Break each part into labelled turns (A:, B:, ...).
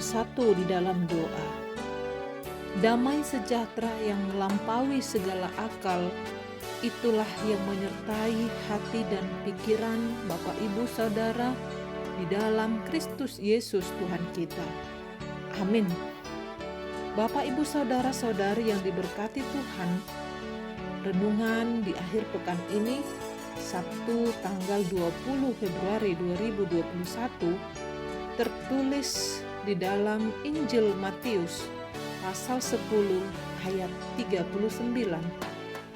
A: bersatu di dalam doa. Damai sejahtera yang melampaui segala akal, itulah yang menyertai hati dan pikiran Bapak Ibu Saudara di dalam Kristus Yesus Tuhan kita. Amin. Bapak Ibu Saudara-saudari yang diberkati Tuhan, renungan di akhir pekan ini, Sabtu tanggal 20 Februari 2021, tertulis di dalam Injil Matius pasal 10 ayat 39.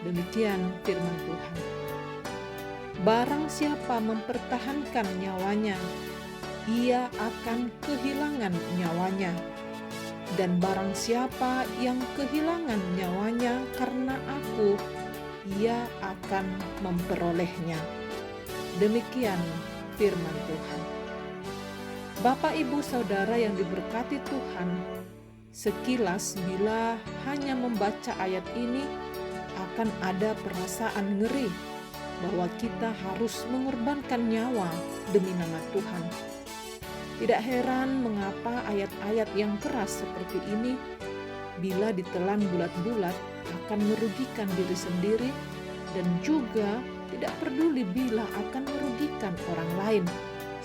A: Demikian firman Tuhan. Barang siapa mempertahankan nyawanya, ia akan kehilangan nyawanya. Dan barang siapa yang kehilangan nyawanya karena aku, ia akan memperolehnya. Demikian firman Tuhan. Bapak Ibu Saudara yang diberkati Tuhan, sekilas bila hanya membaca ayat ini akan ada perasaan ngeri bahwa kita harus mengorbankan nyawa demi nama Tuhan. Tidak heran mengapa ayat-ayat yang keras seperti ini bila ditelan bulat-bulat akan merugikan diri sendiri dan juga tidak peduli bila akan merugikan orang lain,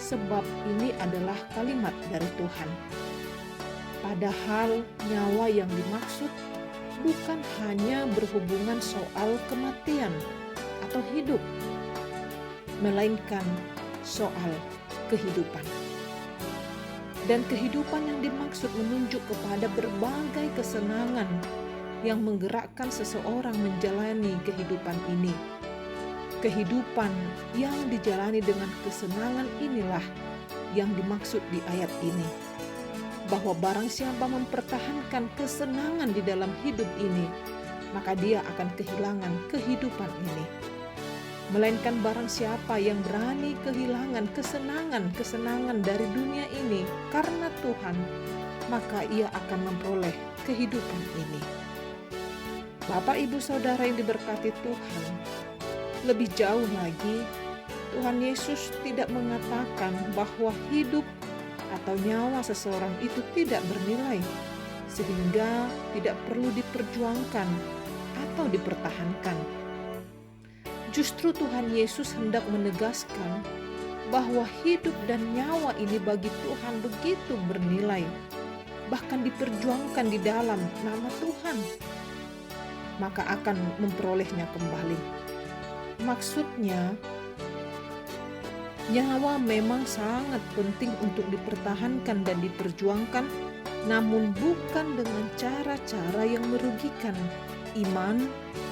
A: sebab ini adalah kalimat dari Tuhan. Padahal nyawa yang dimaksud bukan hanya berhubungan soal kematian atau hidup, melainkan soal kehidupan. Dan kehidupan yang dimaksud menunjuk kepada berbagai kesenangan yang menggerakkan seseorang menjalani kehidupan ini. Kehidupan yang dijalani dengan kesenangan inilah yang dimaksud di ayat ini. Bahwa barang siapa mempertahankan kesenangan di dalam hidup ini, maka dia akan kehilangan kehidupan ini. Melainkan barang siapa yang berani kehilangan kesenangan dari dunia ini karena Tuhan, maka ia akan memperoleh kehidupan ini. Bapak Ibu Saudara yang diberkati Tuhan, lebih jauh lagi, Tuhan Yesus tidak mengatakan bahwa hidup atau nyawa seseorang itu tidak bernilai, sehingga tidak perlu diperjuangkan atau dipertahankan. Justru Tuhan Yesus hendak menegaskan bahwa hidup dan nyawa ini bagi Tuhan begitu bernilai, bahkan diperjuangkan di dalam nama Tuhan, maka akan memperolehnya kembali. Maksudnya, nyawa memang sangat penting untuk dipertahankan dan diperjuangkan, namun bukan dengan cara-cara yang merugikan iman,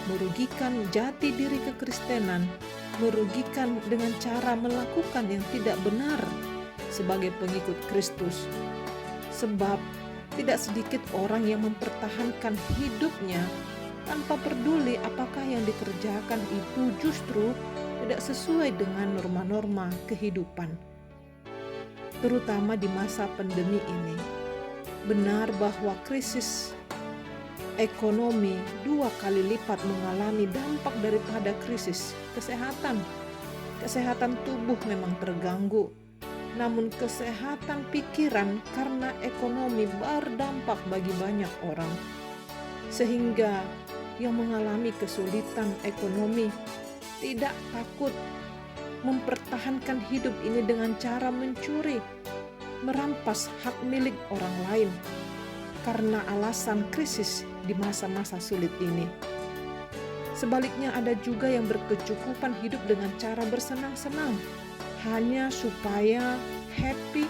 A: merugikan jati diri kekristenan, merugikan dengan cara melakukan yang tidak benar sebagai pengikut Kristus. Sebab tidak sedikit orang yang mempertahankan hidupnya tanpa peduli apakah yang dikerjakan itu justru tidak sesuai dengan norma-norma kehidupan. Terutama di masa pandemi ini. Benar bahwa krisis ekonomi 2 kali lipat mengalami dampak daripada krisis kesehatan. Kesehatan tubuh memang terganggu, namun kesehatan pikiran karena ekonomi berdampak bagi banyak orang. Sehingga yang mengalami kesulitan ekonomi tidak takut mempertahankan hidup ini dengan cara mencuri, merampas hak milik orang lain karena alasan krisis di masa-masa sulit ini. Sebaliknya ada juga yang berkecukupan hidup dengan cara bersenang-senang, hanya supaya happy,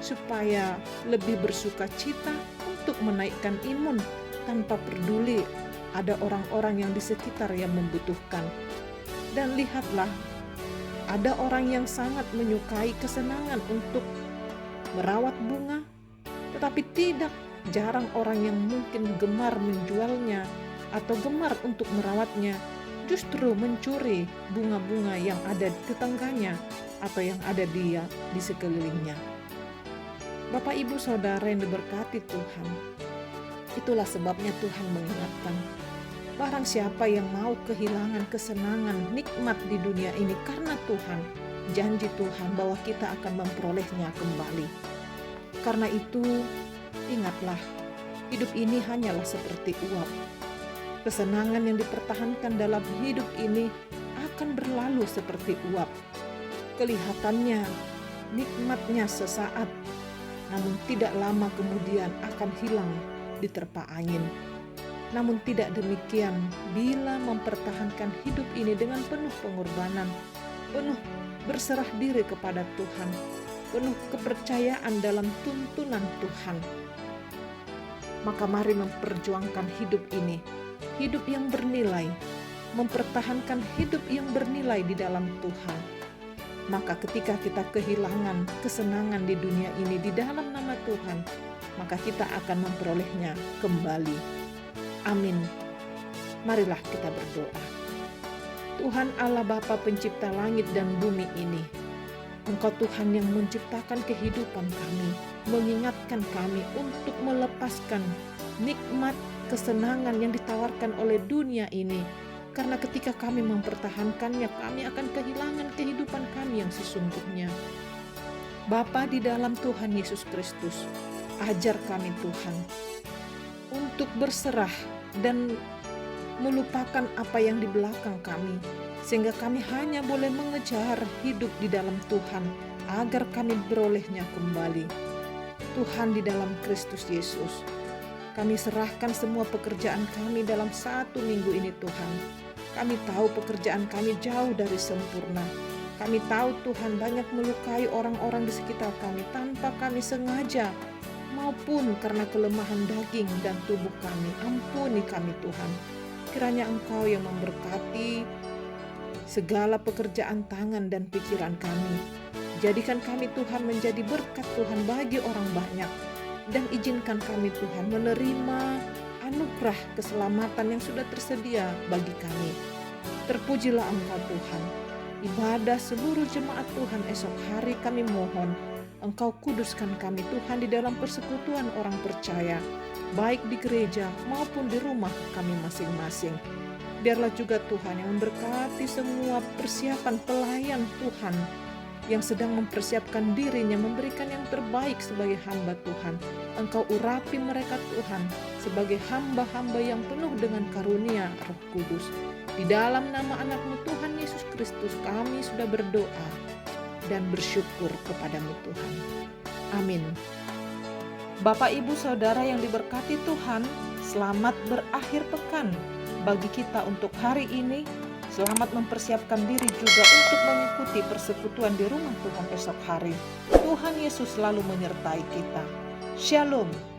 A: supaya lebih bersuka cita untuk menaikkan imun, tanpa peduli ada orang-orang yang di sekitar yang membutuhkan. Dan lihatlah, ada orang yang sangat menyukai kesenangan untuk merawat bunga, tetapi jarang orang yang mungkin gemar menjualnya atau gemar untuk merawatnya, justru mencuri bunga-bunga yang ada di tetangganya atau yang ada di sekelilingnya. Bapak Ibu Saudara yang diberkati Tuhan, itulah sebabnya Tuhan mengingatkan, barang siapa yang mau kehilangan kesenangan nikmat di dunia ini karena Tuhan, janji Tuhan bahwa kita akan memperolehnya kembali. Karena itu, Ingatlah, hidup ini hanyalah seperti uap. Kesenangan yang dipertahankan dalam hidup ini akan berlalu seperti uap. Kelihatannya nikmatnya sesaat, namun tidak lama kemudian akan hilang diterpa angin. Namun tidak demikian bila mempertahankan hidup ini dengan penuh pengorbanan, penuh berserah diri kepada Tuhan, penuh kepercayaan dalam tuntunan Tuhan. Maka mari memperjuangkan hidup ini, hidup yang bernilai, mempertahankan hidup yang bernilai di dalam Tuhan. Maka ketika kita kehilangan kesenangan di dunia ini di dalam nama Tuhan, maka kita akan memperolehnya kembali. Amin. Marilah kita berdoa. Tuhan Allah Bapa pencipta langit dan bumi ini, Engkau Tuhan yang menciptakan kehidupan kami, mengingatkan kami untuk melepaskan nikmat kesenangan yang ditawarkan oleh dunia ini. Karena ketika kami mempertahankannya, kami akan kehilangan kehidupan kami yang sesungguhnya. Bapa di dalam Tuhan Yesus Kristus, ajar kami Tuhan untuk berserah dan melupakan apa yang di belakang kami, sehingga kami hanya boleh mengejar hidup di dalam Tuhan agar kami berolehnya kembali. Tuhan di dalam Kristus Yesus, kami serahkan semua pekerjaan kami dalam 1 minggu ini Tuhan. Kami tahu pekerjaan kami jauh dari sempurna. Kami tahu Tuhan banyak melukai orang-orang di sekitar kami tanpa kami sengaja, maupun karena kelemahan daging dan tubuh kami. Ampuni kami Tuhan. Kiranya Engkau yang memberkati segala pekerjaan tangan dan pikiran kami. Jadikan kami Tuhan menjadi berkat Tuhan bagi orang banyak. Dan izinkan kami Tuhan menerima anugerah keselamatan yang sudah tersedia bagi kami. Terpujilah Engkau Tuhan. Ibadah seluruh jemaat Tuhan esok hari kami mohon Engkau kuduskan kami Tuhan di dalam persekutuan orang percaya, baik di gereja maupun di rumah kami masing-masing. Biarlah juga Tuhan yang memberkati semua persiapan pelayan Tuhan yang sedang mempersiapkan dirinya memberikan yang terbaik sebagai hamba Tuhan. Engkau urapi mereka Tuhan sebagai hamba-hamba yang penuh dengan karunia Roh Kudus. Di dalam nama anak-Mu Tuhan Yesus Kristus kami sudah berdoa dan bersyukur kepadamu Tuhan. Amin. Bapak Ibu Saudara yang diberkati Tuhan, selamat berakhir pekan bagi kita untuk hari ini. Selamat mempersiapkan diri juga untuk mengikuti persekutuan di rumah Tuhan esok hari. Tuhan Yesus selalu menyertai kita. Shalom.